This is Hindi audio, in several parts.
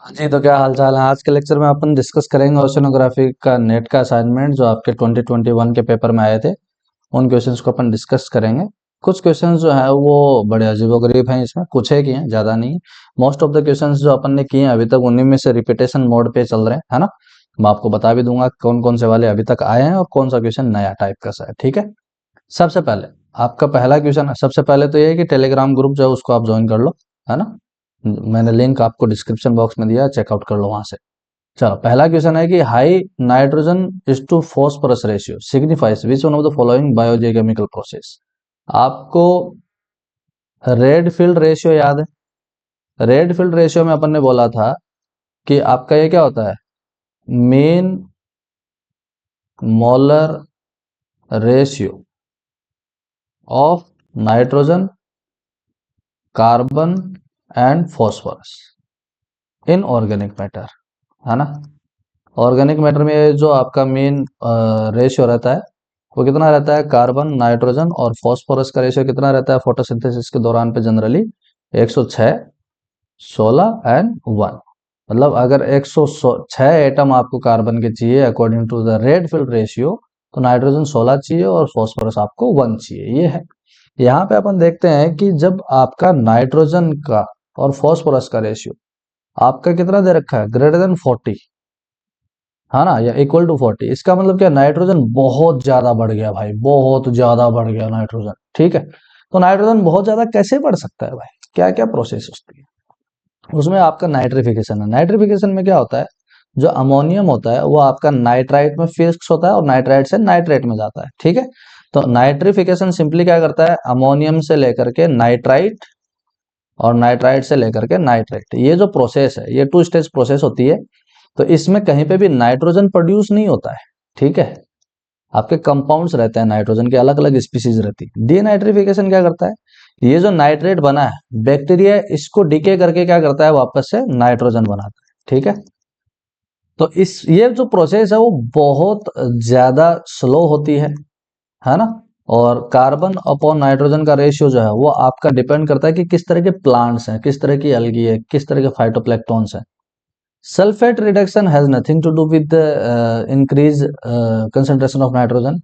जी, तो क्या हाल चाल है। आज के लेक्चर में अपन डिस्कस करेंगे ओशनोग्राफी का नेट का असाइनमेंट जो आपके 2021 के पेपर में आए थे। उन क्वेश्चंस को अपन डिस्कस करेंगे। कुछ क्वेश्चंस जो है वो बड़े अजीबोगरीब हैं, इसमें कुछ है किए हैं, ज़्यादा नहीं है। मोस्ट ऑफ द क्वेश्चंस जो अपन ने किए हैं अभी तक उन्हीं में से रिपीटेशन मोड पे चल रहे हैं, है ना। मैं आपको बता भी दूंगा कौन कौन से वाले अभी तक आए हैं और कौन सा क्वेश्चन नया टाइप का सा है, ठीक है। सबसे पहले आपका पहला क्वेश्चन है, सबसे पहले तो ये है कि टेलीग्राम ग्रुप जो है उसको आप ज्वाइन कर लो, है ना। मैंने लिंक आपको डिस्क्रिप्शन बॉक्स में दिया, चेकआउट कर लो वहां से। चलो, पहला क्वेश्चन है कि high nitrogen is to phosphorus ratio signifies which one of the following biochemical process. आपको रेड फील्ड रेशियो याद है। रेड फील्ड रेशियो में अपन ने बोला था कि आपका ये क्या होता है, main molar ratio of nitrogen, carbon and phosphorus in organic matter, है ना। ऑर्गेनिक मैटर में जो आपका मेन रेशियो रहता है वो कितना रहता है, कार्बन, नाइट्रोजन और फॉस्फोरस का रेशियो कितना रहता है फोटोसिंथेसिस के दौरान पे जनरली 106, 16 एंड 1। मतलब अगर 106 एटम आपको कार्बन के चाहिए according to the Redfield ratio, तो नाइट्रोजन 16 चाहिए और फॉस्फोरस आपको 1 चाहिए, ये है। यहाँ पे अपन देखते हैं कि जब आपका नाइट्रोजन का और फॉस्फोरस का रेशियो आपका कितना दे रखा है, ग्रेटर देन 40, है ना, या इक्वल टू 40, इसका मतलब क्या, नाइट्रोजन बहुत ज्यादा बढ़ गया भाई, बहुत ज्यादा बढ़ गया नाइट्रोजन, ठीक है। तो नाइट्रोजन बहुत ज्यादा कैसे बढ़ सकता है भाई, क्या क्या प्रोसेस होती है उसमें। आपका नाइट्रिफिकेशन है। नाइट्रिफिकेशन में क्या होता है, जो अमोनियम होता है वो आपका नाइट्राइट में फिक्स होता है और नाइट्राइट से नाइट्रेट में जाता है, ठीक है। तो नाइट्रिफिकेशन सिंपली क्या करता है, अमोनियम से लेकर के नाइट्राइट और नाइट्राइट से लेकर के नाइट्रेट, ये जो प्रोसेस है ये 2 स्टेज प्रोसेस होती है। तो इसमें कहीं पे भी नाइट्रोजन प्रोड्यूस नहीं होता है, ठीक है। आपके कंपाउंड्स रहते हैं नाइट्रोजन के, अलग अलग स्पीसीज रहती है। डीनाइट्रिफिकेशन क्या करता है, ये जो नाइट्रेट बना है बैक्टीरिया इसको डिके करके क्या करता है, वापस से नाइट्रोजन बनाता है, ठीक है। तो इस ये जो प्रोसेस है वो बहुत ज्यादा स्लो होती है ना। और कार्बन अपॉन नाइट्रोजन का रेशियो जो है वो आपका डिपेंड करता है कि किस तरह के प्लांट्स हैं, किस तरह की एल्गी है, किस तरह के फाइटोप्लैंक्टन्स हैं। Sulphate reduction has nothing to do with increase concentration of nitrogen.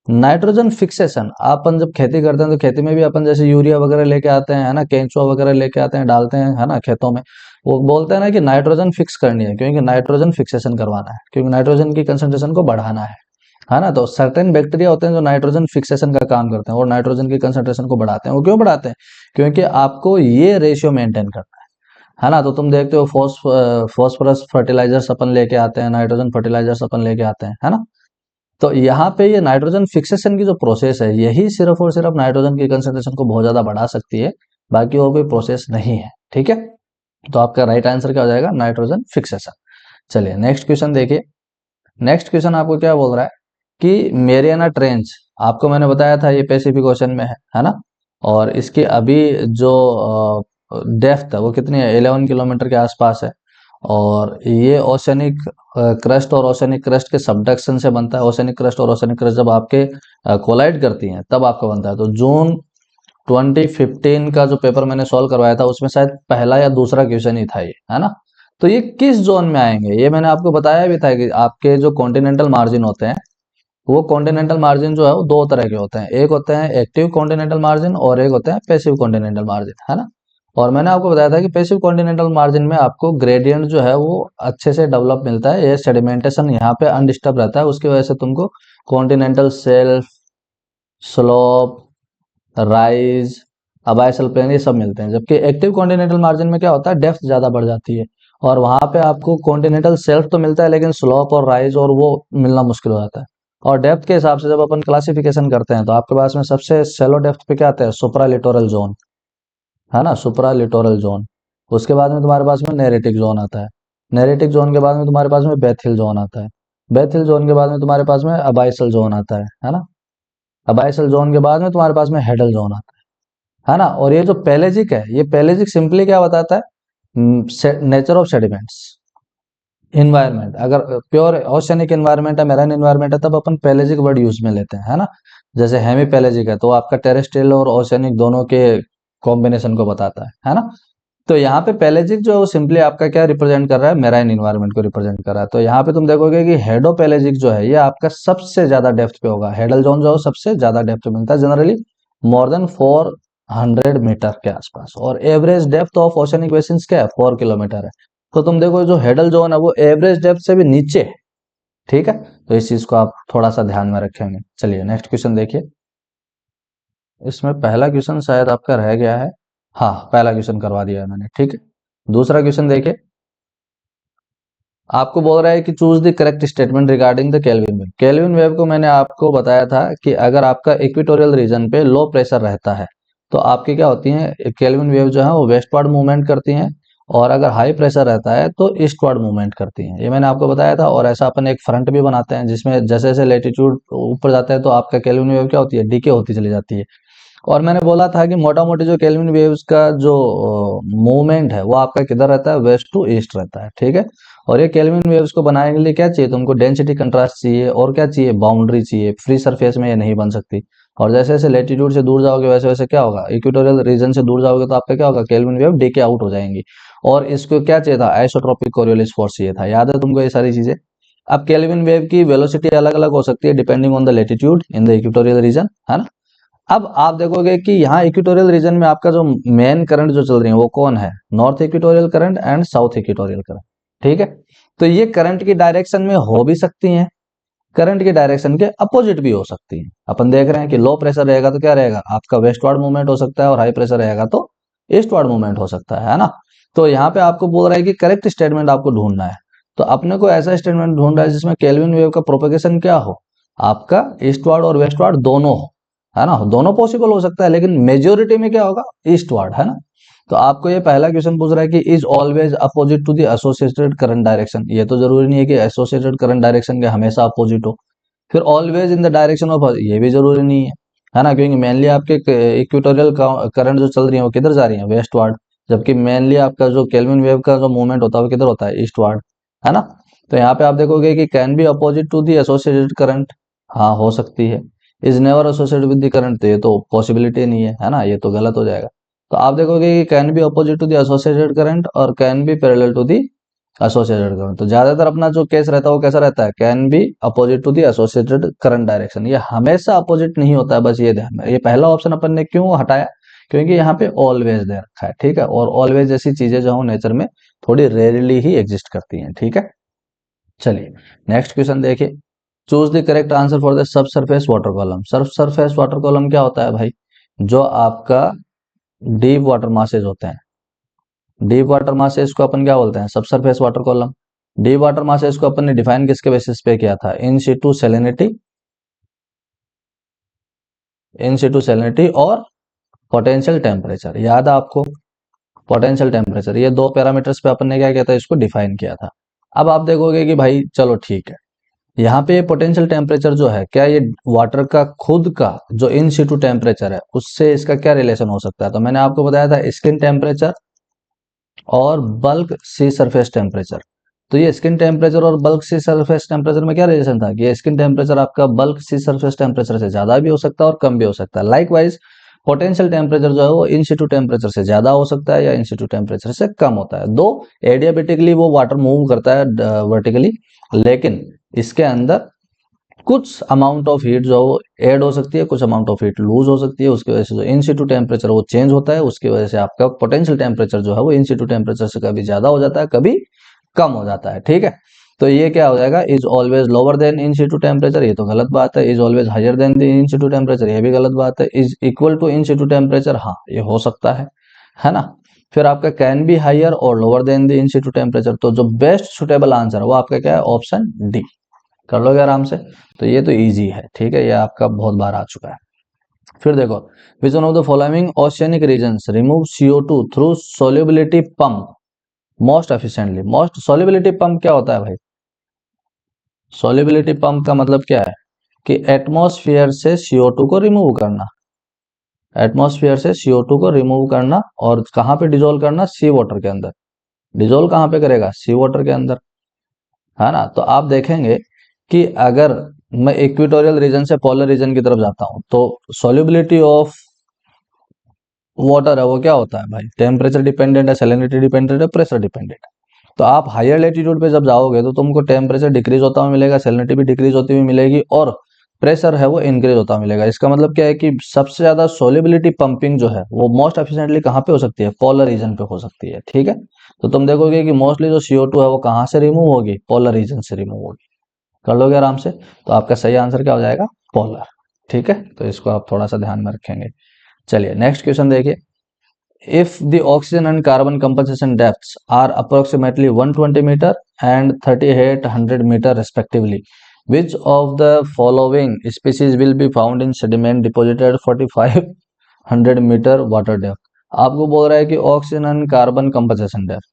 Nitrogen fixation, अपन जब खेती करते हैं तो खेती में भी अपन जैसे यूरिया वगैरह लेके आते हैं, है ना, केंचुआ वगैरह लेके आते हैं, डालते हैं, है ना, खेतों में। वो बोलते हैं ना कि नाइट्रोजन फिक्स करनी है, क्योंकि नाइट्रोजन फिक्सेशन करवाना है, क्योंकि नाइट्रोजन की कंसंट्रेशन को बढ़ाना है ना। तो सर्टेन बैक्टीरिया होते हैं जो नाइट्रोजन फिक्सेशन का काम करते हैं और नाइट्रोजन की कंसंट्रेशन को बढ़ाते हैं। वो क्यों बढ़ाते हैं, क्योंकि आपको ये रेशियो मेंटेन करना है ना। तो तुम देखते हो फॉस्फोरस फर्टिलाइजर्स अपन लेके आते हैं, नाइट्रोजन फर्टिलाइजर्स अपन लेके आते हैं, है ना। तो यहाँ पे ये नाइट्रोजन फिक्सेशन की जो प्रोसेस है यही सिर्फ और सिर्फ नाइट्रोजन की कंसंट्रेशन को बहुत ज्यादा बढ़ा सकती है, बाकी और कोई प्रोसेस नहीं है, ठीक है। तो आपका राइट आंसर क्या हो जाएगा, नाइट्रोजन फिक्सेशन। चलिए नेक्स्ट क्वेश्चन देखिए। नेक्स्ट क्वेश्चन आपको क्या बोल रहा है कि मेरियाना ट्रेंच, आपको मैंने बताया था ये पैसिफिक ओशन में है ना। और इसकी अभी जो डेप्थ है वो कितनी है, 11 किलोमीटर के आसपास है। और ये ओशनिक क्रस्ट और ओशनिक क्रस्ट के सबडक्शन से बनता है। ओशनिक क्रस्ट और ओशनिक क्रस्ट जब आपके कोलाइड करती हैं तब आपका बनता है। तो जून 2015 का जो पेपर मैंने सॉल्व करवाया था उसमें शायद पहला या दूसरा क्वेश्चन ही था ये, है ना। तो ये किस जोन में आएंगे, ये मैंने आपको बताया भी था कि आपके जो कॉन्टिनेंटल मार्जिन होते हैं, वो कॉन्टिनेंटल मार्जिन जो है वो 2 तरह के होते हैं। एक होते हैं एक्टिव कॉन्टिनेंटल मार्जिन और एक होते हैं पैसिव कॉन्टिनेंटल मार्जिन, है ना। और मैंने आपको बताया था कि पैसिव कॉन्टिनेंटल मार्जिन में आपको ग्रेडियंट जो है वो अच्छे से डेवलप मिलता है, ये सेडिमेंटेशन यहाँ पे अनडिस्टर्ब रहता है, उसकी वजह से तुमको continental shelf, slope, rise, abyssal plain ये सब मिलते हैं। जबकि एक्टिव कॉन्टिनेंटल मार्जिन में क्या होता है, डेप्थ ज्यादा बढ़ जाती है और वहां पे आपको कॉन्टिनेंटल शेल्फ तो मिलता है लेकिन स्लोप और राइज और वो मिलना मुश्किल हो जाता है। और डेप्थ के हिसाब से जब अपन क्लासिफिकेशन करते हैं तो आपके पास में सबसे शेलो डेप्थ पे क्या आता है, सुपरा लिटोरल जोन, है ना, सुपरा लिटोरल जोन। उसके बाद में तुम्हारे पास में नेरेटिक जोन आता है। नेरेटिक जोन के बाद में तुम्हारे पास में बेथिल जोन आता है। बेथिल जोन के बाद में तुम्हारे पास में अबाइसल जोन आता है ना। अबाइसल जोन के बाद में तुम्हारे पास में हेडल जोन आता है ना। और ये जो पेलेजिक है, ये पेलेजिक सिंपली क्या बताता है, नेचर ऑफ सेडिमेंट्स, इन्वायरमेंट। अगर प्योर ओशनिक इन्वायरमेंट है, मेराइन इन्वायरमेंट है, तब अपन पेलेजिक वर्ड यूज में लेते हैं, है ना। जैसे हेमी पेलेजिक है तो आपका टेरेस्ट्रियल और ओशनिक दोनों के कॉम्बिनेशन को बताता है ना। तो यहाँ पे पैलेजिक जो है वो सिंपली आपका क्या रिप्रेजेंट कर रहा है, मेराइन इन्वायरमेंट को रिप्रेजेंट कर रहा है। तो यहाँ पे तुम देखोगे कि हेडोपैलेजिक जो है ये आपका सबसे ज्यादा डेप्थ पे होगा। हेडल जोन जो है सबसे ज्यादा डेप्थ पे मिलता है जनरली, मोर देन 400 मीटर के आसपास। और average depth of oceanic basins क्या है, 4 किलोमीटर है। तो तुम देखो जो हेडल जोन है वो एवरेज डेप्थ से भी नीचे है, ठीक है। तो इस चीज को आप थोड़ा सा ध्यान में रखेंगे। चलिए नेक्स्ट क्वेश्चन देखिए। इसमें पहला क्वेश्चन शायद आपका रह गया है, हाँ पहला क्वेश्चन करवा दिया है मैंने, ठीक है। दूसरा क्वेश्चन देखिए, आपको बोल रहा है कि choose the correct statement regarding the kelvin wave. Kelvin wave को मैंने आपको बताया था कि अगर आपका इक्वेटोरियल रीजन पे लो प्रेशर रहता है तो आपकी क्या होती है, केल्विन वेव जो है वो वेस्टवर्ड मूवमेंट करती हैं, और अगर हाई प्रेशर रहता है तो ईस्टवर्ड मूवमेंट करती हैं। ये मैंने आपको बताया था। और ऐसा अपन एक फ्रंट भी बनाते हैं जिसमें जैसे जैसे लेटीट्यूड ऊपर जाता है तो आपका केल्विन वेव क्या होती है, डीके होती चली जाती है। और मैंने बोला था कि मोटा मोटी जो केल्विन वेव्स का जो मूवमेंट है वो आपका किधर रहता है, वेस्ट टू ईस्ट रहता है, ठीक है। और ये केल्विन वेव्स को बनाने के लिए क्या चाहिए तुमको, डेंसिटी कंट्रास्ट चाहिए, और क्या चाहिए, बाउंड्री चाहिए। फ्री सरफेस में ये नहीं बन सकती। और जैसे जैसे लेटीट्यूड से दूर जाओगे वैसे वैसे क्या होगा, इक्वेटोरियल रीजन से दूर जाओगे तो आपका क्या होगा, केल्विन वेव डीके आउट हो जाएंगी। और इसको क्या चाहिए था, आइसोट्रोपिक कोरियोलिस फोर्स चाहिए था। याद है तुमको ये सारी चीजें। अब केल्विन वेव की वेलोसिटी अलग अलग हो सकती है depending on the latitude in the equatorial region, है ना। अब आप देखोगे कि यहाँ इक्वेटोरियल रीजन में आपका जो मेन करंट जो चल रही है वो कौन है, north equatorial current and south equatorial current, ठीक है। तो ये करंट की डायरेक्शन में हो भी सकती हैं, करंट की डायरेक्शन के अपोजिट भी हो सकती है। अपन देख रहे हैं कि लो प्रेशर रहेगा तो क्या रहेगा, आपका वेस्टवर्ड मूवमेंट हो सकता है, और हाई प्रेशर रहेगा तो ईस्टवर्ड मूवमेंट हो सकता है ना। तो यहाँ पे आपको बोल रहा है कि करेक्ट स्टेटमेंट आपको ढूंढना है। तो अपने को ऐसा स्टेटमेंट ढूंढ रहा है जिसमें केल्विन वेव का प्रोपेगेशन क्या हो, आपका ईस्टवर्ड और वेस्टवर्ड दोनों हो, है ना। दोनों पॉसिबल हो सकता है लेकिन मेजोरिटी में क्या होगा, ईस्टवर्ड, है ना। तो आपको ये पहला क्वेश्चन पूछ रहा है कि is always opposite to the associated current direction. ये तो जरूरी नहीं है कि एसोसिएटेड करंट डायरेक्शन के हमेशा अपोजिट हो। फिर always in the direction of, ये भी जरूरी नहीं है ना, क्योंकि मेनली आपके इक्वेटोरियल करंट जो चल रही है वो किधर जा रही है, वेस्टवर्ड। जबकि मेनली आपका जो केल्विन वेव का जो मूवमेंट होता है वो किधर होता है, ईस्टवर्ड, है ना। तो यहाँ पे आप देखोगे कि can be opposite to the associated current, हाँ हो सकती है। Is never associated with the current, तो ये तो पॉसिबिलिटी नहीं है ना, ये तो गलत हो जाएगा। तो आप देखोगे कि can be opposite to the associated current और can be parallel to the associated current. तो ज्यादातर अपना जो केस रहता है वो कैसा रहता है, can be opposite to the associated current direction. ये हमेशा अपोजिट नहीं होता है, बस ये ध्यान में। ये पहला ऑप्शन अपन ने क्यों हटाया, क्योंकि यहाँ पे ऑलवेज दे रखा है, ठीक है। और ऑलवेज जैसी चीजें जो है नेचर में थोड़ी रेयरली ही एग्जिस्ट करती हैं, ठीक है। चलिए नेक्स्ट क्वेश्चन देखिए। Choose the correct answer for the sub surface water column. सब सरफेस वाटर कॉलम क्या होता है भाई, जो आपका डीप वाटर मासेज होते हैं। डीप वाटर मासेज को अपन क्या बोलते हैं, सब surface water column. Deep water masses को अपन ने डिफाइन किसके बेसिस पे किया था, इन सिटू सैलिनिटी, इन सिटू सैलिनिटी और पोटेंशियल टेम्परेचर। याद है आपको, पोटेंशियल टेम्परेचर, ये दो पैरामीटर्स पे अपन ने क्या किया था, इसको डिफाइन किया था। अब आप देखोगे कि भाई चलो ठीक है, यहाँ पे पोटेंशियल टेम्परेचर जो है, क्या ये वाटर का खुद का जो इन सिटू टेम्परेचर है उससे इसका क्या रिलेशन हो सकता है। तो मैंने आपको बताया था स्किन टेम्परेचर और बल्क सी सरफेस टेम्परेचर। तो ये स्किन टेम्परेचर और बल्क सी सरफेस टेम्परेचर में क्या रिलेशन था कि स्किन टेम्परेचर आपका बल्क सी सरफेस टेम्परेचर से ज्यादा भी हो सकता है और कम भी हो सकता है। लाइकवाइज पोटेंशियल टेम्परेचर जो है वो इन सिटू टेम्परेचर से ज्यादा हो सकता है या इन सिटू टेम्परेचर से कम होता है। दो एडियाबेटिकली वो वाटर मूव करता है वर्टिकली, लेकिन इसके अंदर कुछ अमाउंट ऑफ हीट जो है वो ऐड हो सकती है, कुछ अमाउंट ऑफ हीट लूज हो सकती है। उसकी वजह से जो इन सिटू टेम्परेचर वो चेंज होता है, उसकी वजह से आपका पोटेंशियल टेम्परेचर जो है वो इन सिटू टेम्परेचर से कभी ज्यादा हो जाता है, कभी कम हो जाता है, ठीक है। तो ये क्या हो जाएगा, is always lower than in situ temperature, ये तो गलत बात है। Is always higher than the in situ temperature, ये भी गलत बात है। Is equal to in situ temperature, हाँ ये हो सकता है ना। फिर आपका कैन बी हायर और lower than the in situ temperature. तो जो बेस्ट सुटेबल आंसर है वो आपका क्या है, ऑप्शन डी। कर लोगे आराम से। तो ये तो इजी है, ठीक है, ये आपका बहुत बार आ चुका है। फिर देखो, which one of the following oceanic regions remove CO2 through solubility pump most efficiently. Most solubility pump क्या होता है भाई, सोल्युबिलिटी पंप का मतलब क्या है कि एटमॉस्फेयर से CO2 को रिमूव करना, एटमॉस्फेयर से CO2 को रिमूव करना, और कहां पे डिजोल्व करना, सी वाटर के अंदर। डिजोल्व कहां पे करेगा, सी वाटर के अंदर, है ना। तो आप देखेंगे कि अगर मैं इक्वेटोरियल रीजन से पोलर रीजन की तरफ जाता हूं तो सॉल्युबिलिटी ऑफ वाटर है वो क्या होता है भाई, टेम्परेचर डिपेंडेंट है, सैलिनिटी डिपेंडेंट है, प्रेशर डिपेंडेंट है। तो आप हायर लेटीट्यूड पे जब जाओगे तो तुमको टेम्परेचर डिक्रीज होता हुआ मिलेगा, सैलिनिटी भी डिक्रीज होती हुई मिलेगी, और प्रेशर है वो इंक्रीज होता हुआ मिलेगा। इसका मतलब क्या है कि सबसे ज्यादा सोलिबिलिटी पंपिंग जो है वो मोस्ट एफिशिएंटली कहाँ पे हो सकती है, पोलर रीजन पे हो सकती है। ठीक है, तो तुम देखोगे कि मोस्टली जो CO2 है वो कहाँ से रिमूव होगी, पोलर रीजन से रिमूव होगी। कर लोगे आराम से, तो आपका सही आंसर क्या हो जाएगा, पोलर। ठीक है, तो इसको आप थोड़ा सा ध्यान में रखेंगे। चलिए नेक्स्ट क्वेश्चन देखिए। If the oxygen and carbon compensation depths are approximately 120 meter and 3800 meter respectively, which of the following species will be found in sediment deposited at 4500 meter water depth? आपको बोल रहा है कि oxygen and carbon compensation depth,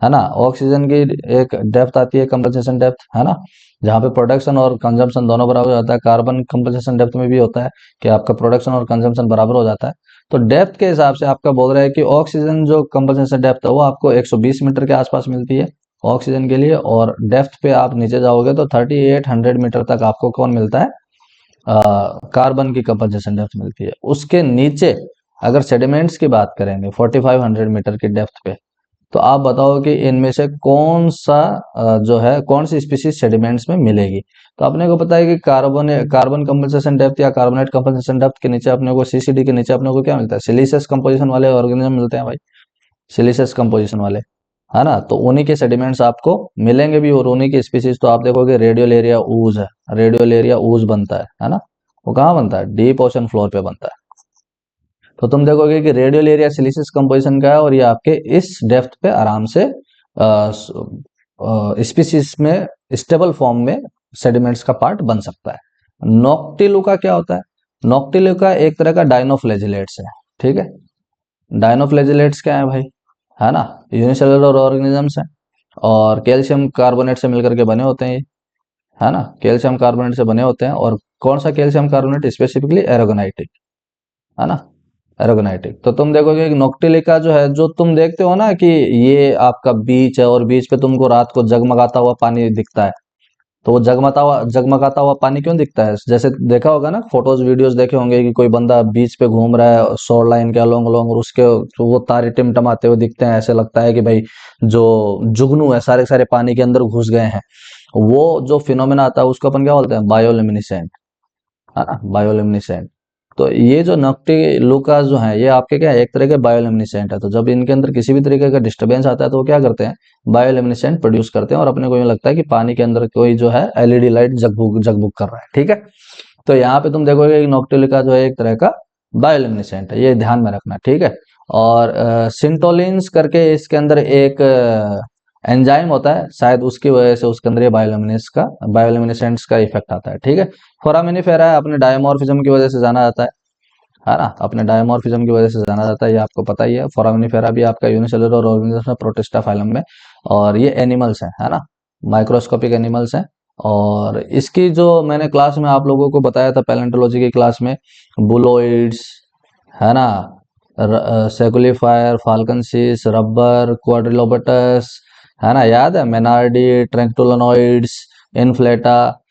है ना। ऑक्सीजन की एक डेप्थ आती है कंपनसेशन डेप्थ, है ना, जहाँ पे प्रोडक्शन और कंजम्पशन दोनों बराबर हो जाता है। कार्बन कंपनसेशन डेप्थ में भी होता है कि आपका प्रोडक्शन और कंजम्पशन बराबर हो जाता है। तो डेप्थ के हिसाब से आपका बोल रहा है कि ऑक्सीजन जो कंपनसेशन डेप्थ है वो आपको 120 मीटर के आसपास मिलती है ऑक्सीजन के लिए, और डेप्थ पे आप नीचे जाओगे तो 3800 मीटर तक आपको कौन मिलता है, कार्बन की कंपनसेशन डेप्थ मिलती है। उसके नीचे अगर सेडिमेंट्स की बात करेंगे 4500 मीटर की डेप्थ पे, तो आप बताओ कि इनमें से कौन सा जो है कौन सी स्पीसीज सेडिमेंट्स में मिलेगी। तो अपने को पता है कि कार्बन कंपनसेशन डेप्थ या कार्बोनेट कंपनसेशन डेप्थ के नीचे अपने को CCD के नीचे अपने को क्या मिलता है, सिलिशियस कंपोजिशन वाले ऑर्गेनिज्म मिलते हैं भाई, सिलिशियस कंपोजिशन वाले, है ना। तो उन्हीं के सेडिमेंट्स आपको मिलेंगे भी, और उन्हीं की स्पीसीज तो आप देखोगे रेडियल एरिया ऊज है, रेडियल एरिया ऊज बनता है ना। वो कहाँ बनता है, डीप ओशन फ्लोर पे बनता है। तो तुम देखोगे कि रेडियल एरिया सिलिशियस कंपोजिशन का है, और ये आपके इस डेप्थ पे आराम से स्पीसीज में स्टेबल फॉर्म में सेडिमेंट्स का पार्ट बन सकता है। नॉक्टिलुका क्या होता है, नॉक्टिलुका एक तरह का डायनोफ्लैजिलेट्स है। ठीक है, डायनोफ्लैजिलेट्स क्या है भाई, है ना, यूनिसेलुलर ऑर्गेनिजम्स हैं, और कैल्शियम कार्बोनेट से मिलकर के बने होते हैं ये, है ना, कैल्शियम कार्बोनेट से बने होते हैं। और कौन सा कैल्शियम कार्बोनेट, स्पेसिफिकली एरोगोनाइटिक, है ना, एरोगोनाइटिक। तो तुम देखोगे कि नॉक्टिलिका जो है, जो तुम देखते हो ना कि ये आपका बीच है और बीच पे तुमको रात को जगमगाता हुआ पानी दिखता है, तो वो जगमगाता हुआ पानी क्यों दिखता है, जैसे देखा होगा ना, फोटोज वीडियोस देखे होंगे कि कोई बंदा बीच पे घूम रहा है शोर लाइन के अलोंग अलोंग, और उसके तो वो तारे टिमटमाते हुए दिखते हैं, ऐसे लगता है कि भाई जो जुगनू है सारे सारे पानी के अंदर घुस गए हैं। वो जो फिनोमेना आता है उसको अपन क्या बोलते हैं, बायोल्यूमिनेसेंट, है ना, बायोल्यूमिनेसेंट। तो ये जो नॉक्टिलुका जो है ये आपके क्या है, एक तरह के बायोल्यूमिनेसेंट है। तो जब इनके अंदर किसी भी तरीके का डिस्टरबेंस आता है तो वो क्या करते हैं, बायोल्यूमिनेसेंट प्रोड्यूस करते हैं, और अपने को ये लगता है कि पानी के अंदर कोई जो है LED लाइट जगबुग जगबुग कर रहा है। ठीक है, तो यहाँ पे तुम देखोगे कि नॉक्टिलिका जो है एक तरह का बायोल्यूमिनेसेंट है, ये ध्यान में रखना। ठीक है, और सिंटोलिन्स करके इसके अंदर एक एंजाइम होता है, शायद उसकी वजह से उसके अंदर ये बायोल्यूमिनेसेंट्स का इफेक्ट आता है। ठीक है, फोरामिनिफेरा है, अपने डायमॉर्फिज्म की वजह से जाना जाता है ना, अपने डायमॉर्फिज्म की वजह से जाना जाता है, ये आपको पता ही है। फोरामिनिफेरा भी आपका यूनिसेलुलर ऑर्गेनिज्म है, प्रोटिस्टा फाइलम में, और ये एनिमल्स हैं, है ना, माइक्रोस्कोपिक एनिमल्स हैं। और इसकी जो मैंने क्लास में आप लोगों को बताया था पैलेंटोलॉजी की क्लास में, बुलोइड्स, है ना, सेकुलिफायर, फाल्कनसिस, रबर, क्वाड्रिलोबटस, है ना, याद है, मेनार्डी, ट्रैंक्टुलनोइड्स, इनफ्लेटा,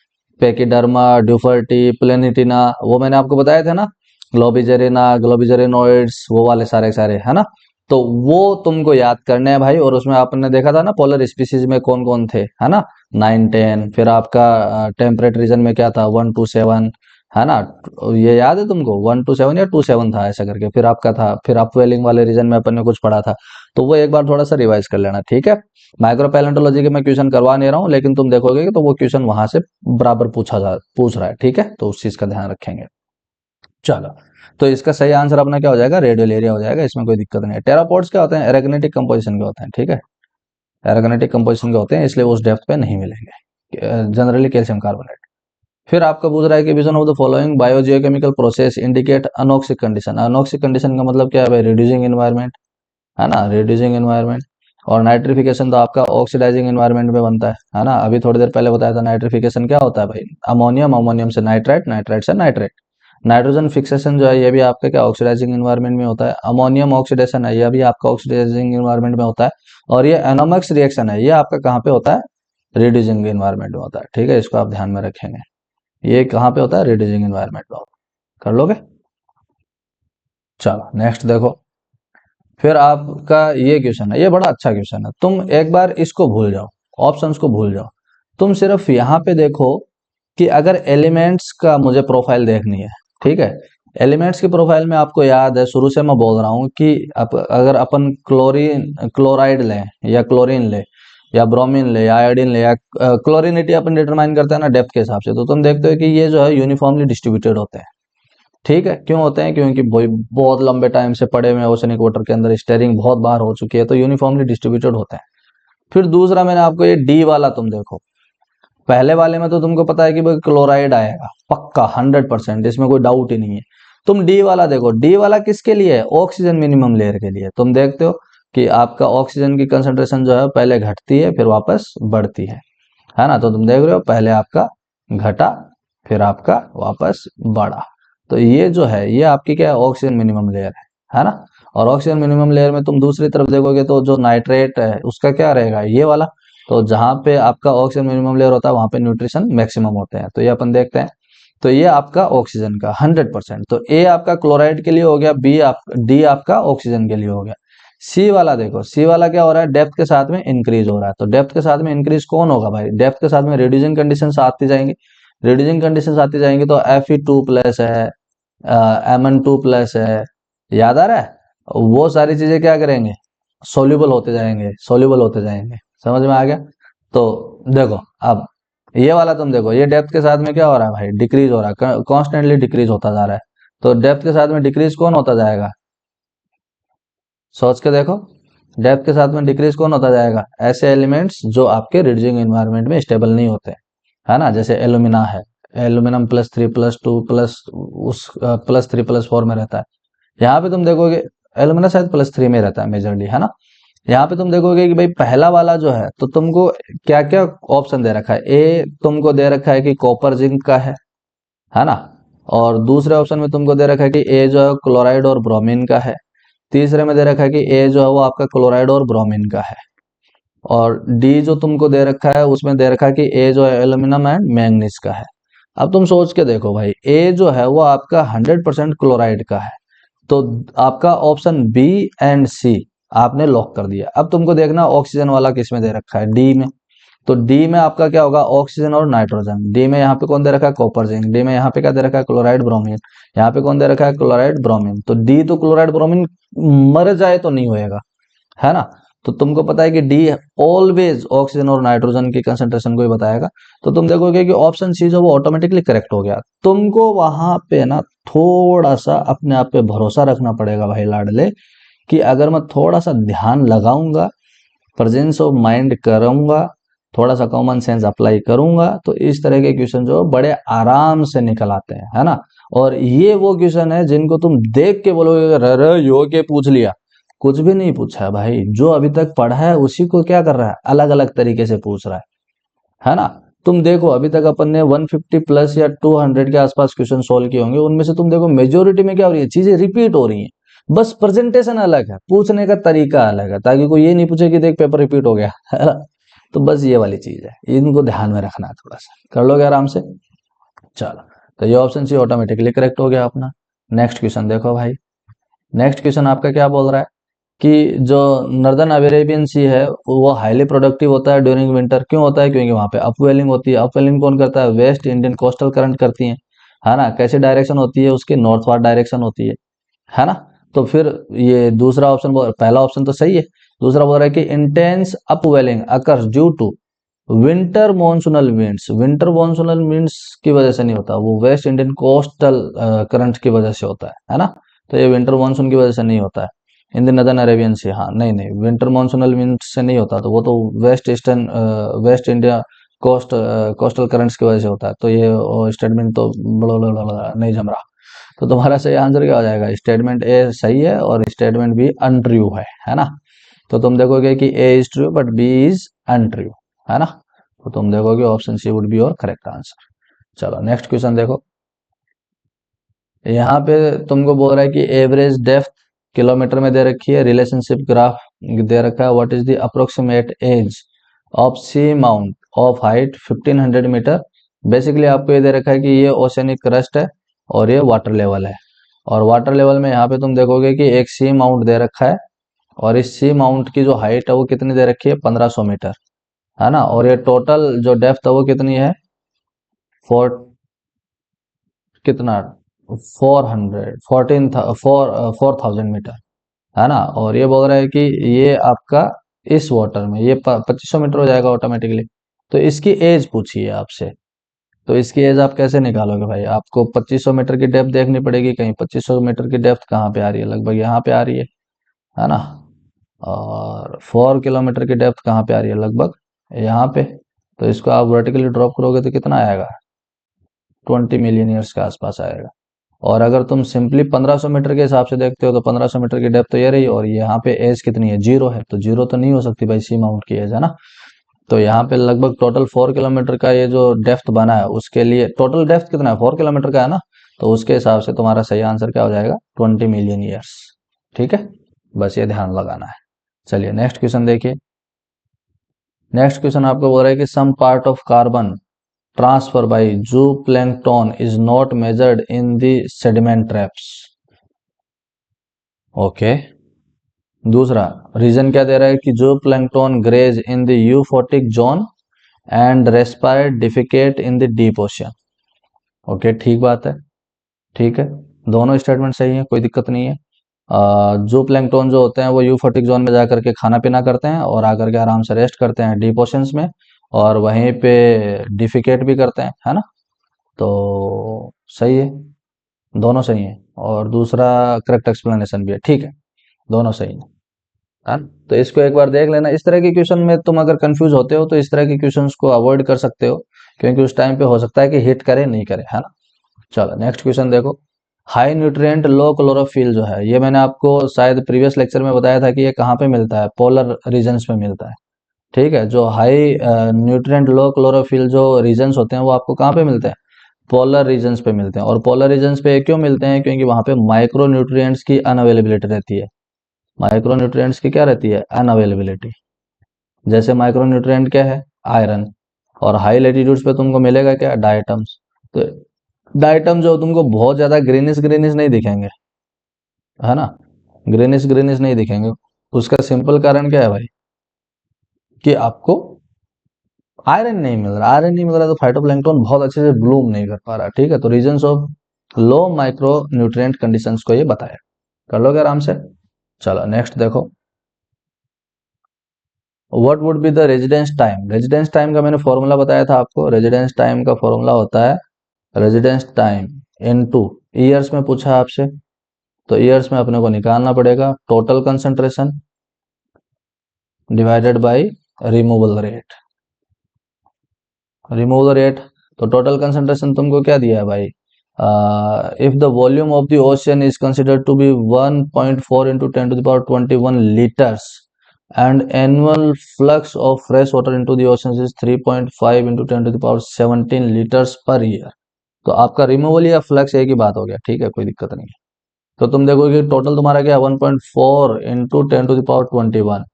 पेकिडर्मा, ड्यूफर्टी, प्लेनिटिना, वो मैंने आपको बताए थे ना, ग्लोबिजेरिना, ग्लोबिजेरिनोइड्स, वो वाले सारे सारे, है ना। तो वो तुमको याद करने हैं भाई, और उसमें आपने देखा था ना पोलर स्पीसीज में कौन कौन थे, है ना, 9, 10, फिर आपका टेम्परेट रीजन में क्या था, 1 to 7, है ना। ये याद है तुमको, 1 to 7 या 2 to 7 था ऐसा करके, फिर आपका था, फिर अपवेलिंग वाले रीजन में अपन ने कुछ पढ़ा था। तो वो एक बार थोड़ा सा रिवाइज कर लेना। ठीक है, माइक्रो पैलेंटोलॉजी के मैं क्वेश्चन करवा नहीं रहा हूँ, लेकिन तुम देखोगे कि तो वो क्वेश्चन वहां से बराबर पूछ रहा है। ठीक है, तो उस चीज का ध्यान रखेंगे। चलो, तो इसका सही आंसर अपना क्या हो जाएगा, रेडियल एरिया हो जाएगा, इसमें कोई दिक्कत नहीं है। टेरापोड्स क्या होते हैं, एरेगनेटिक कंपोजिशन के होते हैं। ठीक है, एरेगनेटिक कंपोजिशन के होते हैं, इसलिए उस डेप्थ पे नहीं मिलेंगे जनरली कैल्शियम कार्बोनेट। फिर आपका पूछ रहा है कि which one of the following biogeochemical process indicate anoxic condition. Anoxic condition का मतलब क्या है भाई, रिड्यूसिंग एनवायरनमेंट, है ना, रिड्यूसिंग एनवायरनमेंट। और नाइट्रिफिकेशन तो आपका ऑक्सीडाइजिंग एनवायरनमेंट में बनता है ना। अभी थोड़ी देर पहले बताया था नाइट्रिफिकेशन क्या होता है भाई, अमोनियम, अमोनियम से नाइट्राइट, नाइट्राइट से नाइट्रेट। नाइट्रोजन फिक्सेशन जो है ये भी आपका क्या ऑक्सीडाइजिंग एनवायरनमेंट में होता है। अमोनियम ऑक्सीडेशन है, यह भी आपका ऑक्सीडाइजिंग एनवायरनमेंट में होता है। और ये एनोमक्स रिएक्शन है, ये आपका कहाँ पे होता है, रिड्यूसिंग एनवायरनमेंट में होता है। ठीक है, इसको आप ध्यान में रखेंगे, ये कहाँ पे होता है, रिड्यूसिंग एनवायरनमेंट में होता है। कर लोगे। चलो नेक्स्ट देखो, फिर आपका ये क्वेश्चन है, ये बड़ा अच्छा क्वेश्चन है, तुम एक बार इसको भूल जाओ, ऑप्शंस को भूल जाओ, तुम सिर्फ यहाँ पे देखो कि अगर एलिमेंट्स का मुझे प्रोफाइल देखनी है, ठीक है, एलिमेंट्स की प्रोफाइल में आपको याद है शुरू से मैं बोल रहा हूँ कि अगर अपन क्लोराइड लें या क्लोरीन ले या ब्रोमीन ले या आयोडीन ले या क्लोरिनिटी अपन डिटरमाइन करते हैं ना डेप्थ के हिसाब से, तो तुम देखते हो कि ये जो है यूनिफॉर्मली डिस्ट्रीब्यूटेड होते हैं। ठीक है, क्यों होते हैं? क्योंकि बहुत लंबे टाइम से पड़े हुए ओशनिक वाटर के अंदर स्टेरिंग बहुत बार हो चुकी है, तो यूनिफॉर्मली डिस्ट्रीब्यूटेड होते हैं। फिर दूसरा मैंने आपको ये डी वाला, तुम देखो पहले वाले में तो तुमको पता है कि भाई क्लोराइड आएगा पक्का 100%, इसमें कोई डाउट ही नहीं है। तुम डी वाला देखो, डी वाला किसके लिए है? ऑक्सीजन मिनिमम लेयर के लिए। तुम देखते हो कि आपका ऑक्सीजन की कंसंट्रेशन जो है पहले घटती है फिर वापस बढ़ती है ना? तो तुम देख रहे हो पहले आपका घटा फिर आपका वापस बढ़ा। तो ये जो है ये आपकी क्या है? ऑक्सीजन मिनिमम लेयर है ना? और ऑक्सीजन मिनिमम लेयर में तुम दूसरी तरफ देखोगे तो जो नाइट्रेट है उसका क्या रहेगा? ये वाला। तो जहां पे आपका ऑक्सीजन मिनिमम लेयर होता है वहां पे न्यूट्रिशन मैक्सिमम होते हैं, तो ये अपन देखते हैं। तो ये आपका ऑक्सीजन का 100%, तो ए आपका क्लोराइड के लिए हो गया, बी आप डी आपका ऑक्सीजन के लिए हो गया। सी वाला देखो, सी वाला क्या हो रहा है? डेप्थ के साथ में इंक्रीज हो रहा है। तो डेप्थ के साथ में इंक्रीज कौन होगा भाई? डेप्थ के साथ में रिड्यूसिंग कंडीशन आती जाएंगी, रिड्यूसिंग कंडीशन आती जाएंगी, तो Fe2+ है, Mn2+ है, याद आ रहा है? वो सारी चीजें क्या करेंगे? सोल्यूबल होते जाएंगे, सोल्यूबल होते जाएंगे। समझ में आ गया? तो देखो अब ये वाला तुम देखो, ये डेप्थ के साथ में क्या हो रहा है भाई? डिक्रीज हो रहा है, कॉन्स्टेंटली डिक्रीज होता जा रहा है। तो डेप्थ के साथ में डिक्रीज कौन होता जाएगा? सोच के देखो, डेप्थ के साथ में डिक्रीज कौन होता जाएगा? ऐसे एलिमेंट्स जो आपके रिड्यूसिंग एनवायरनमेंट में स्टेबल नहीं होते, है ना? जैसे एल्यूमिना है, एल्यूमिनम +3+2 प्लस उस +3+4 में रहता है। यहाँ पे तुम देखोगे एल्यूमिना शायद +3 में रहता है मेजरली, है ना? यहाँ पे तुम देखोगे कि भाई पहला वाला जो है, तो तुमको क्या क्या ऑप्शन दे रखा है? ए तुमको दे रखा है कि कॉपर जिंक का है ना? और दूसरे ऑप्शन में तुमको दे रखा है कि ए जो है क्लोराइड और ब्रोमीन का है। तीसरे में दे रखा है कि ए जो है वो आपका क्लोराइड और ब्रोमीन का है। और डी जो तुमको दे रखा है उसमें दे रखा है कि ए जो है एल्यूमिनियम एंड मैंगनीज का है। अब तुम सोच के देखो भाई, ए जो है वो आपका 100% क्लोराइड का है, तो आपका ऑप्शन बी एंड सी आपने लॉक कर दिया। अब तुमको देखना ऑक्सीजन वाला किस में दे रखा है? डी में। तो डी में आपका क्या होगा? ऑक्सीजन और नाइट्रोजन। डी में यहाँ पे कौन दे रखा है? Copper zinc. डी में यहाँ पे क्या दे रखा है? Chloride bromine. यहाँ पे कौन दे रखा है? Chloride bromine. तो डी तो क्लोराइड ब्रोमीन मर जाए तो नहीं होएगा, है ना? तो तुमको पता है कि डी ऑलवेज ऑक्सीजन और नाइट्रोजन की कंसेंट्रेशन को ही बताएगा। तो तुम देखोगे कि ऑप्शन सी जो वो ऑटोमेटिकली करेक्ट हो गया। तुमको वहां पे ना थोड़ा सा अपने आप पे भरोसा रखना पड़ेगा भाई लाडले, कि अगर मैं थोड़ा सा ध्यान लगाऊंगा, प्रेजेंस ऑफ माइंड करूंगा, थोड़ा सा कॉमन सेंस अप्लाई करूंगा, तो इस तरह के क्वेश्चन जो बड़े आराम से निकल आते हैं, है ना? और ये वो क्वेश्चन है जिनको तुम देख के बोलोगे रे यो के पूछ लिया। कुछ भी नहीं पूछा है भाई, जो अभी तक पढ़ा है उसी को क्या कर रहा है? अलग अलग तरीके से पूछ रहा है ना? तुम देखो अभी तक अपन ने 150+ या 200 के आसपास क्वेश्चन सोल्व किए होंगे, उनमें से तुम देखो मेजोरिटी में क्या हो रही है? चीजें रिपीट हो रही हैं, बस प्रेजेंटेशन अलग है, पूछने का तरीका अलग है, ताकि कोई ये नहीं पूछे कि देख पेपर रिपीट हो गया है ना? तो बस ये वाली चीज है, इनको ध्यान में रखना है, थोड़ा सा कर लोगे आराम से। चलो, तो ये ऑप्शन सी ऑटोमेटिकली करेक्ट हो गया अपना। नेक्स्ट क्वेश्चन देखो भाई, नेक्स्ट क्वेश्चन आपका क्या बोल रहा है कि जो नॉर्दर्न अरेबियन सी है वो हाईली प्रोडक्टिव होता है ड्यूरिंग विंटर। क्यों होता है? क्योंकि वहां पे अपवेलिंग होती है। अपवेलिंग कौन करता है? वेस्ट इंडियन कोस्टल करंट करती है ना? कैसी डायरेक्शन होती है उसकी? नॉर्थवर्ड डायरेक्शन होती है ना? तो फिर ये दूसरा ऑप्शन, पहला ऑप्शन तो सही है। दूसरा बोल रहा है कि intense upwelling occurs due to winter monsoonal winds. Winter monsoonal winds की वजह से नहीं होता, वो वेस्ट इंडियन कोस्टल करंट की वजह से होता है ना? तो ये विंटर मानसून की वजह से नहीं होता है। इन द नदर्न अरेबियन सी, हाँ नहीं नहीं, विंटर मानसूनल विंड से नहीं होता, तो वो तो west eastern west India coastal currents की वजह से होता है। तो ये स्टेटमेंट तो बड़ा नहीं जम रहा। तो तुम्हारा सही आंसर क्या हो जाएगा? स्टेटमेंट ए सही है और स्टेटमेंट बी अनट्रू है ना? तो तुम देखोगे कि a is true but b is untrue, है ना? तो तुम देखोगे option c would be your correct answer. चलो नेक्स्ट क्वेश्चन देखो, यहाँ पे तुमको बोल रहा है कि एवरेज डेप्थ किलोमीटर में दे रखी है, रिलेशनशिप ग्राफ दे रखा है, what is the approximate age of seamount of height 1500 metre. Basically आपको ये दे रखा है कि ये ओशनिक क्रस्ट है और ये वाटर लेवल है। और वाटर लेवल में यहाँ पे तुम देखोगे कि एक सी माउंट दे रखा है और इस सी माउंट की जो हाइट है वो कितनी दे रखी है, 1500 मीटर, है ना। और ये टोटल जो डेप्थ है वो कितनी है, फोर कितना 4000 मीटर, है ना। और ये बोल रहा है कि ये आपका इस वाटर में ये 2500 मीटर हो जाएगा ऑटोमेटिकली। तो इसकी एज पूछिए आपसे, तो इसकी एज आप कैसे निकालोगे भाई, आपको 2500 मीटर की डेप्थ देखनी पड़ेगी, कहीं 2500 मीटर की डेप्थ कहाँ पे आ रही है, लगभग यहाँ पे आ रही है ना। और 4 किलोमीटर की डेप्थ कहाँ पे आ रही है, लगभग यहाँ पे। तो इसको आप वर्टिकली ड्रॉप करोगे तो कितना आएगा, 20 मिलियन ईयर्स के आसपास आएगा। और अगर तुम सिंपली 1500 मीटर के हिसाब से देखते हो तो 1500 मीटर की डेप्थ तो ये रही, और यहाँ पे एज कितनी है, जीरो है, तो जीरो तो नहीं हो सकती भाई सी माउंट की एज, है ना। तो यहाँ पे लगभग टोटल 4 किलोमीटर का ये जो डेप्थ बना है उसके लिए टोटल डेप्थ कितना है, 4 किलोमीटर का, है ना। तो उसके हिसाब से तुम्हारा सही आंसर क्या हो जाएगा, 20 मिलियन ईयर्स। ठीक है, बस ये ध्यान लगाना है। चलिए नेक्स्ट क्वेश्चन देखिए। नेक्स्ट क्वेश्चन आपको बोल रहा है कि some part of carbon transfer by zooplankton is not measured in the sediment traps. Okay. दूसरा रीजन क्या दे रहा है कि zooplankton graze in the euphotic zone and respire defecate in the deep ocean. Okay, ठीक बात है, ठीक है, दोनों स्टेटमेंट सही है, कोई दिक्कत नहीं है। जो प्लैंकटन जो होते हैं वो यूफोटिक जोन में जाकर के खाना पीना करते हैं और आकर के आराम से रेस्ट करते हैं डीप ओशंस में, और वहीं पे डिफिकेट भी करते हैं, है ना। तो सही है, दोनों सही है, और दूसरा करेक्ट एक्सप्लेनेशन भी है, ठीक है, दोनों सही है ना? तो इसको एक बार देख लेना। इस तरह के क्वेश्चन में तुम अगर कंफ्यूज होते हो तो इस तरह के क्वेश्चंस को अवॉइड कर सकते हो, क्योंकि उस टाइम पे हो सकता है कि हिट करे नहीं करे, है ना। चलो नेक्स्ट क्वेश्चन देखो। हाई न्यूट्रिएंट लो क्लोरोफिल जो है, ये मैंने आपको शायद प्रीवियस लेक्चर में बताया था कि ये कहाँ पे मिलता है, पोलर रीजन्स में मिलता है। ठीक है, जो हाई न्यूट्रिएंट लो क्लोरोफिल जो रीजन्स होते हैं वो आपको कहाँ पे मिलते हैं, पोलर रीजन्स पे मिलते हैं। और पोलर रीजन्स पे क्यों मिलते हैं, क्योंकि वहाँ पे माइक्रो न्यूट्रिएंट्स की अनअवेलेबिलिटी रहती है। माइक्रो न्यूट्रिएंट्स की क्या रहती है, अनअवेलेबिलिटी। जैसे माइक्रो न्यूट्रिएंट क्या है, आयरन। और हाई लेटीट्यूड्स पे तुमको मिलेगा क्या, डायटम्स। तो डायटम जो तुमको बहुत ज्यादा ग्रीनिश ग्रीनिश नहीं दिखेंगे, है ना, ग्रीनिश ग्रीनिश नहीं दिखेंगे। उसका सिंपल कारण क्या है भाई, कि आपको आयरन नहीं मिल रहा, आयरन नहीं मिल रहा तो फाइटोप्लैंक्टन बहुत अच्छे से ब्लूम नहीं कर पा रहा। ठीक है, तो reasons of low micro nutrient conditions को ये बताया, कर लोगे आराम से। चलो नेक्स्ट देखो। What would be the residence time, residence time का मैंने फॉर्मूला बताया था आपको। रेजिडेंस टाइम का फॉर्मूला होता है रेजिडेंस टाइम इनटू ईयर्स में पूछा आपसे, तो ईयर्स में अपने को निकालना पड़ेगा total concentration divided by removal rate. Removal rate, तो टोटल कंसंट्रेशन तुमको क्या दिया है भाई, if the volume of the ocean is considered to be 1.4 into 10⁻21 litres and annual flux of fresh water into the ocean is 3.5 into 10⁻17 litres per year. तो आपका रिमूवल या फ्लक्स एक ही बात हो गया, ठीक है, कोई दिक्कत नहीं है। तो तुम देखोगे टोटल तुम्हारा क्या है, 1.4 इंटू 10⁻21,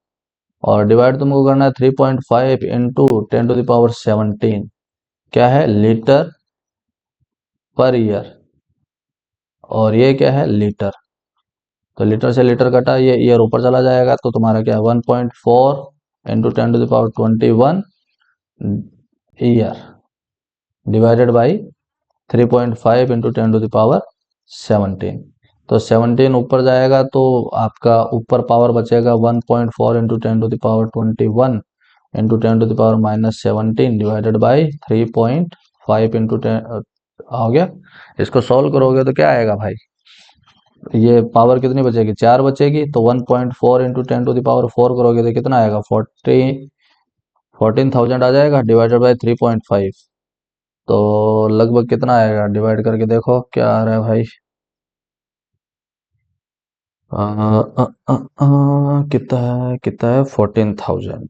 और डिवाइड तुमको करना है 3.5 इंटू 10⁻17, क्या है, लीटर पर ईयर, और ये क्या है, लीटर। तो लीटर से लीटर कटा, ये ईयर ऊपर चला जाएगा, तो तुम्हारा क्या है, 1.4 into 10⁻21 year divided by 3.5 into 10⁻17। तो 17 ऊपर जाएगा तो आपका ऊपर पावर बचेगा 1.4 into 10⁻21 into 10⁻−17 divided by 3.5 into 10 हो गया। इसको सॉल्व करोगे तो क्या आएगा भाई, ये पावर कितनी बचेगी, 4 बचेगी, तो 1.4 इंटू 10⁻4 करोगे तो कितना आएगा, 14,000 आ जाएगा डिवाइडेड बाई 3.5। तो लगभग कितना आएगा, डिवाइड करके देखो क्या आ रहा है भाई, कितना है 14,000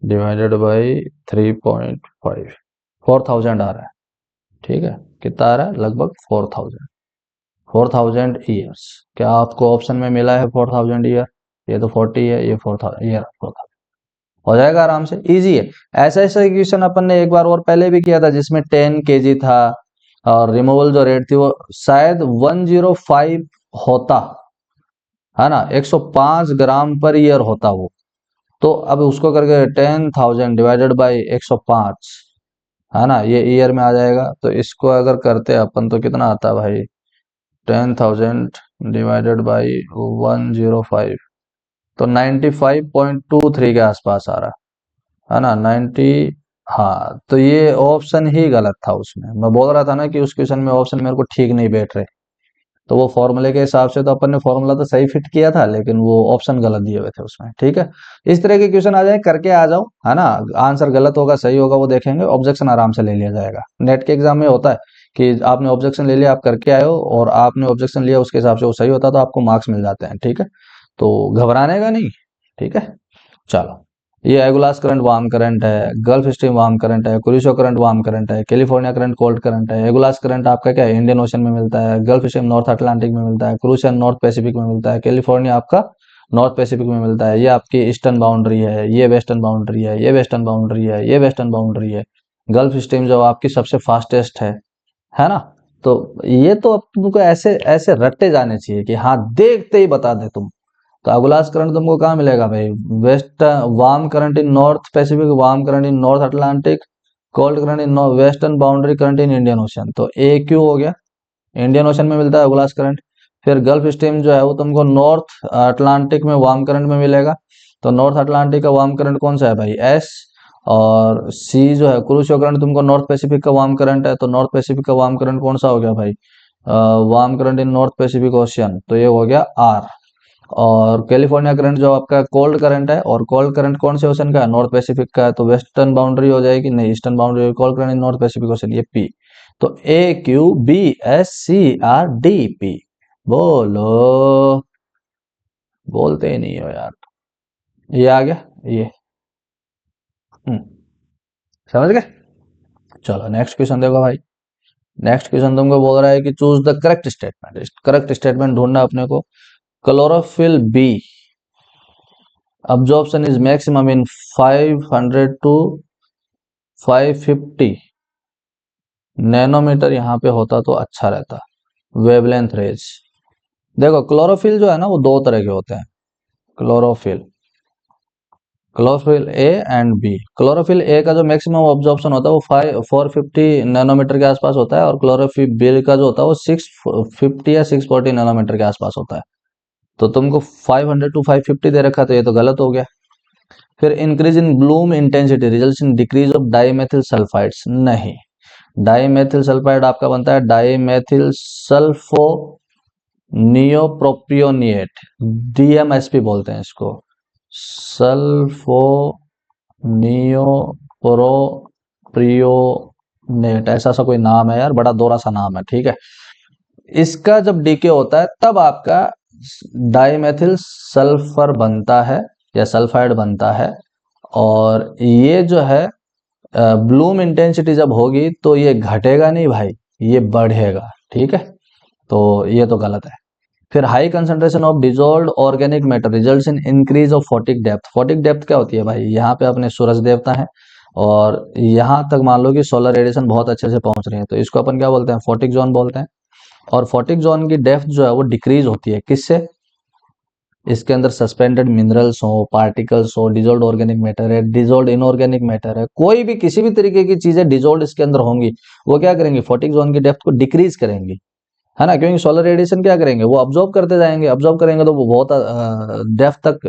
डिवाइडेड बाई 3.5, 4,000 आ रहा है। ठीक है, कितना आ रहा है, लगभग 4,000, 4,000 ईयर्स। क्या आपको ऑप्शन में मिला है 4,000 ईयर, ये तो 40 है, ये 4,000 ईयर, 4,000 हो जाएगा आराम से, इजी है। ऐसा ऐसा क्वेश्चन अपन ने एक बार और पहले भी किया था जिसमें 10 kg था, और रिमूवल जो रेट थी वो शायद 105 होता, है ना, 105 ग्राम पर ईयर होता वो। तो अब उसको करके 10,000 डिवाइडेड बाई 105, है ना, ये ईयर में आ जाएगा। तो इसको अगर करते हैं अपन तो कितना आता है भाई, 10,000 डिवाइडेड बाई 105, तो 95.23 के आसपास आ रहा है ना, 90। हाँ, तो ये ऑप्शन ही गलत था उसमें। मैं बोल रहा था ना कि उस क्वेश्चन में ऑप्शन मेरे को ठीक नहीं बैठ रहे। तो वो फॉर्मूले के हिसाब से तो अपन ने फॉर्मूला तो सही फिट किया था, लेकिन वो ऑप्शन गलत दिए हुए थे उसमें। ठीक है, इस तरह के क्वेश्चन आ जाए करके आ जाओ, है ना। आंसर गलत होगा सही होगा वो देखेंगे, ऑब्जेक्शन आराम से ले लिया जाएगा। नेट के एग्जाम में होता है कि आपने ऑब्जेक्शन ले लिया, आप करके आए हो और आपने ऑब्जेक्शन लिया उसके हिसाब से वो सही होता है तो आपको मार्क्स मिल जाते हैं। ठीक है, तो घबराने का नहीं। ठीक है, चलो। ये एगुलास करंट वार्म करंट है, गल्फ स्ट्रीम वार्म करंट है, कुरिशो करंट वार्म करंट है, कैलिफोर्निया करंट कोल्ड करंट है। एगुलास करंट आपका क्या है, इंडियन ओशन में मिलता है, गल्फ स्ट्रीम नॉर्थ अटलांटिक में मिलता है, क्रूशिया नॉर्थ पैसिफिक में मिलता है, कैलिफोर्निया आपका नॉर्थ पैसिफिक में मिलता है। ये आपकी ईस्टर्न बाउंड्री है, ये वेस्टर्न बाउंड्री है, ये वेस्टर्न बाउंड्री है, ये वेस्टर्न बाउंड्री है। गल्फ स्ट्रीम जो आपकी सबसे फास्टेस्ट है ना। तो ये तो अब तुमको ऐसे ऐसे रट्टे जाने चाहिए कि हाँ देखते ही बता दे तुम। तो अगुलास करंट तुमको कहाँ मिलेगा भाई, west warm current in North Pacific, warm current in North Atlantic, cold current in western boundary current in Indian Ocean. तो ए क्यू हो गया, इंडियन ओशन में मिलता है अगुलास करंट। फिर गल्फ स्ट्रीम जो है वो तुमको नॉर्थ अटलांटिक में वार्म करंट में मिलेगा। तो नॉर्थ अटलांटिक का वार्म करंट कौन सा है भाई, एस। और सी जो है क्रूशियो करंट तुमको नॉर्थ पैसिफिक का वार्म करंट है, तो नॉर्थ पैसिफिक का वार्म करंट कौन सा हो गया भाई, warm current in North Pacific ocean, तो ये हो गया आर। और कैलिफोर्निया करंट जो आपका कोल्ड करंट है, और कोल्ड करंट कौन से ओशन का है, नॉर्थ पैसिफिक का है, तो वेस्टर्न बाउंड्री हो जाएगी, नहीं eastern boundary, cold current in North Pacific Ocean, ये पी। तो ए q b s c r d p. बोलो, बोलते ही नहीं हो यार। ये आ गया ये। हम्म, समझ गए। चलो नेक्स्ट क्वेश्चन देखो भाई। नेक्स्ट क्वेश्चन तुमको बोल रहा है कि choose the correct statement. Correct statement ढूंढना अपने को। Chlorophyll B absorption is maximum in 500 to 550 nanometre यहाँ पे होता तो अच्छा रहता। Wavelength range. देखो क्लोरोफिल जो है ना वो दो तरह के होते हैं। Chlorophyll, chlorophyll a and b. Chlorophyll a का जो मैक्सिमम ऑब्जॉर्प्शन होता है वो 450 नैनोमीटर के आसपास होता है, और क्लोरोफिल बी का जो होता है वो 650 या 640 नैनोमीटर के आसपास होता है। तो तुमको 500 टू 550 दे रखा, तो ये तो गलत हो गया। फिर increase in Bloom intensity results in decrease of dimethyl sulphides, नहीं। डाइमेथिल सल्फाइड आपका बनता है डाइमेथिल सल्फो नियोप्रोपियोनिएट, डीएमएसपी बोलते हैं इसको, सल्फो नियोप्रोपियोनेट, ऐसा सा कोई नाम है यार, बड़ा दोहरा सा नाम है। ठीक है, इसका जब डीके होता है तब आपका डाइमेथिल सल्फर बनता है या सल्फाइड बनता है। और ये जो है ब्लूम इंटेंसिटी जब होगी तो ये घटेगा नहीं भाई, ये बढ़ेगा। ठीक है, तो ये तो गलत है। फिर high concentration of dissolved organic matter results in increase of photic depth. Photic depth क्या होती है भाई, यहाँ पे अपने सूरज देवता है और यहाँ तक मान लो कि सोलर रेडिएशन बहुत अच्छे से पहुंच रही है, तो इसको अपन क्या बोलते हैं, फोटिक जोन बोलते हैं। और फोटिक जोन की डेप्थ जो है वो डिक्रीज होती है, किससे, इसके अंदर सस्पेंडेड मिनरल्स हो, पार्टिकल्स हो, डिजोल्ड ऑर्गेनिक मैटर है, डिजोल्ड इनऑर्गेनिक मैटर है, कोई भी किसी भी तरीके की चीजें डिजोल्ड इसके अंदर होंगी, वो क्या करेंगे, फोटिक जोन की डेप्थ को डिक्रीज करेंगी, है ना। क्योंकि सोलर रेडिएशन क्या करेंगे, वो अब्जॉर्ब करते जाएंगे, अब्जॉर्ब करेंगे तो वो बहुत डेप्थ तक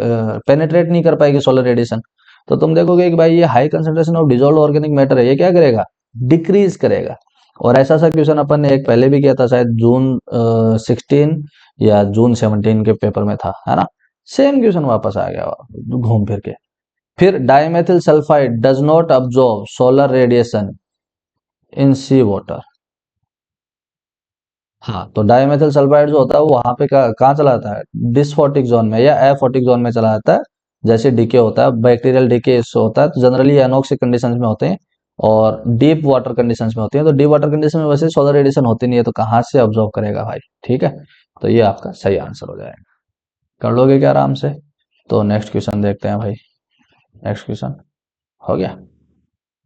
पेनिट्रेट नहीं कर पाएगी सोलर रेडिएशन। तो तुम देखोगे कि भाई ये high concentration of dissolved organic matter है, ये क्या करेगा, डिक्रीज करेगा। और ऐसा सा क्वेश्चन अपन ने एक पहले भी किया था, शायद जून 16 या जून 17 के पेपर में था, है ना। सेम क्वेश्चन वापस आ गया घूम फिर के। फिर dimethyl sulphide does not absorb solar radiation in sea water. हाँ, तो डाइमेथिल सल्फाइड जो होता है वो वहां पे कहाँ चला जाता है, डिस्फोटिक जोन में या एफोटिक जोन में चला जाता है। जैसे डीके होता है, बैक्टीरियल डीके होता है, तो जनरली एनोक्सिक कंडीशंस में होते हैं और डीप वाटर कंडीशंस में होती हैं। तो डीप वाटर कंडीशन में वैसे सोलर रेडिएशन होती नहीं है, तो कहाँ से ऑब्जॉर्व करेगा भाई। ठीक है, तो ये आपका सही आंसर हो जाएगा। कर लोगे क्या आराम से। तो नेक्स्ट क्वेश्चन देखते हैं भाई। नेक्स्ट क्वेश्चन हो गया।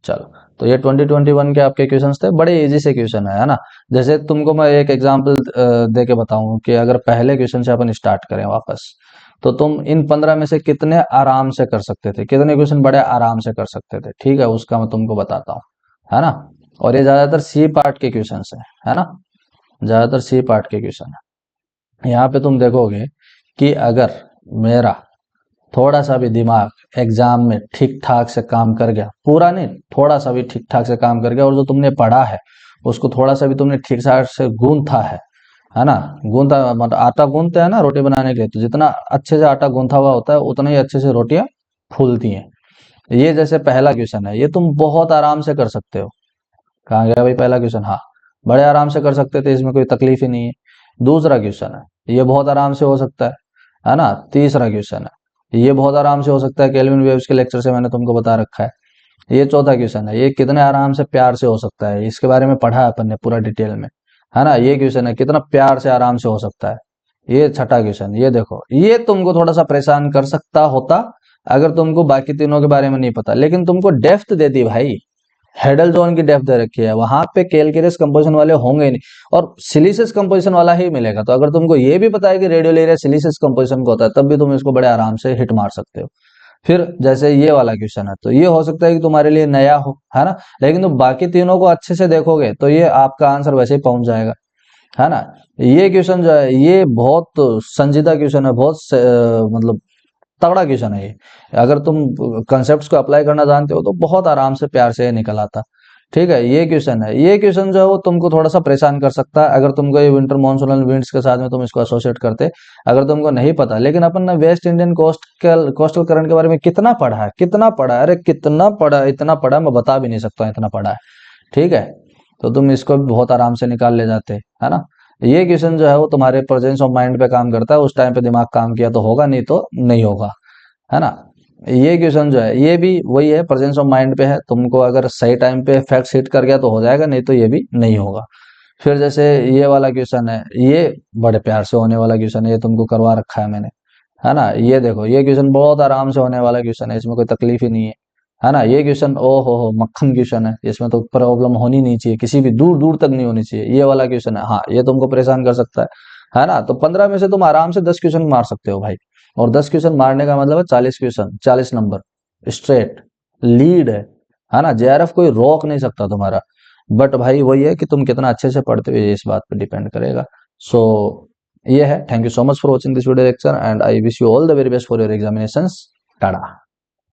चलो, तो ये 2021 के आपके क्वेश्चंस थे, बड़े इजी से क्वेश्चन है ना। जैसे तुमको मैं एक एग्जांपल दे के बताऊं कि अगर पहले क्वेश्चन से अपन स्टार्ट करें वापस, तो तुम इन 15 में से कितने आराम से कर सकते थे, कितने क्वेश्चन बड़े आराम से कर सकते थे, ठीक है, उसका मैं तुमको बताता हूँ, है ना। और ये ज्यादातर सी पार्ट के क्वेश्चन है ना, ज्यादातर सी पार्ट के क्वेश्चन है। यहाँ पे तुम देखोगे कि अगर मेरा थोड़ा सा भी दिमाग एग्जाम में ठीक ठाक से काम कर गया, पूरा नहीं, थोड़ा सा भी ठीक ठाक से काम कर गया, और जो तुमने पढ़ा है उसको थोड़ा सा भी तुमने ठीक ठाक से गूंथा है ना। गूंथा मतलब आटा गूंथते हैं ना रोटी बनाने के लिए, तो जितना अच्छे से आटा गूंथा हुआ होता है उतना ही अच्छे से रोटियां फूलती हैं। ये जैसे पहला क्वेश्चन है, ये तुम बहुत आराम से कर सकते हो। कहाँ गया भाई पहला क्वेश्चन, हाँ, बड़े आराम से कर सकते थे, इसमें कोई तकलीफ ही नहीं है। दूसरा क्वेश्चन है, ये बहुत आराम से हो सकता है ना। तीसरा क्वेश्चन है, ये बहुत आराम से हो सकता है, केल्विन वेव्स के लेक्चर से मैंने तुमको बता रखा है। ये चौथा क्वेश्चन है, ये कितने आराम से प्यार से हो सकता है, इसके बारे में पढ़ा है अपन ने पूरा डिटेल में, है ना। ये क्वेश्चन है, कितना प्यार से आराम से हो सकता है। ये छठा क्वेश्चन, ये देखो, ये तुमको थोड़ा सा परेशान कर सकता होता अगर तुमको बाकी तीनों के बारे में नहीं पता, लेकिन तुमको डेप्थ दे दी भाई, हेडल जोन की डेप्थ दे रखी है, वहां पे कैलकुलस कंपोजिशन वाले होंगे ही नहीं, और सिलिसियस कंपोजिशन वाला ही मिलेगा। तो अगर तुमको ये भी पता है कि रेडियल एरिया सिलिसियस कंपोजिशन का होता है, तब भी तुम इसको बड़े आराम से हिट मार सकते हो। फिर जैसे ये वाला क्वेश्चन है, तो ये हो सकता है कि तुम्हारे लिए नया हो, है ना, लेकिन तुम बाकी तीनों को अच्छे से देखोगे तो ये आपका आंसर वैसे ही पहुंच जाएगा, है ना। ये क्वेश्चन जो है ये बहुत संजीदा क्वेश्चन है, बहुत मतलब तगड़ा क्वेश्चन है ये। अगर तुम कंसेप्ट को अप्लाई करना जानते हो तो बहुत आराम से प्यार से निकल आता। ठीक है, ये क्वेश्चन है, ये क्वेश्चन जो है वो तुमको थोड़ा सा परेशान कर सकता है अगर तुमको ये विंटर मानसूनल विंड्स के साथ में तुम इसको एसोसिएट करते, अगर तुमको नहीं पता। लेकिन अपन ने वेस्ट इंडियन कोस्टल करंट के बारे में कितना पढ़ा है, कितना पढ़ा है, अरे कितना पढ़ा, इतना पढ़ा मैं बता भी नहीं सकता, इतना पढ़ा है। ठीक है, तो तुम इसको भी बहुत आराम से निकाल ले जाते, है ना। ये क्वेश्चन जो है वो तुम्हारे प्रेजेंस ऑफ माइंड पे काम करता है, उस टाइम पे दिमाग काम किया तो होगा, नहीं तो नहीं होगा, है ना। ये क्वेश्चन जो है ये भी वही है, प्रेजेंस ऑफ माइंड पे है, तुमको अगर सही टाइम पे फैक्ट हिट कर गया तो हो जाएगा, नहीं तो ये भी नहीं होगा। फिर जैसे ये वाला क्वेश्चन है, ये बड़े प्यार से होने वाला क्वेश्चन है, ये तुमको करवा रखा है मैंने, है ना। ये देखो, ये क्वेश्चन बहुत आराम से होने वाला क्वेश्चन है, इसमें कोई तकलीफ ही नहीं है ना। ये क्वेश्चन ओ हो मक्खन क्वेश्चन है, इसमें तो प्रॉब्लम होनी नहीं चाहिए, किसी भी दूर दूर तक नहीं होनी चाहिए। ये वाला क्वेश्चन है, हाँ, ये तुमको परेशान कर सकता है ना। तो 15 में से तुम आराम से 10 क्वेश्चन मार सकते हो भाई, और 10 क्वेश्चन मारने का मतलब है 40 क्वेश्चन, 40 नंबर स्ट्रेट लीड है ना। जेआरएफ कोई रोक नहीं सकता तुम्हारा, बट भाई वही है कि तुम कितना अच्छे से पढ़ते हो, ये इस बात पे डिपेंड करेगा। सो ये है, thank you so much for watching this video lecture, and I wish you all the very best for your examinations. Tata.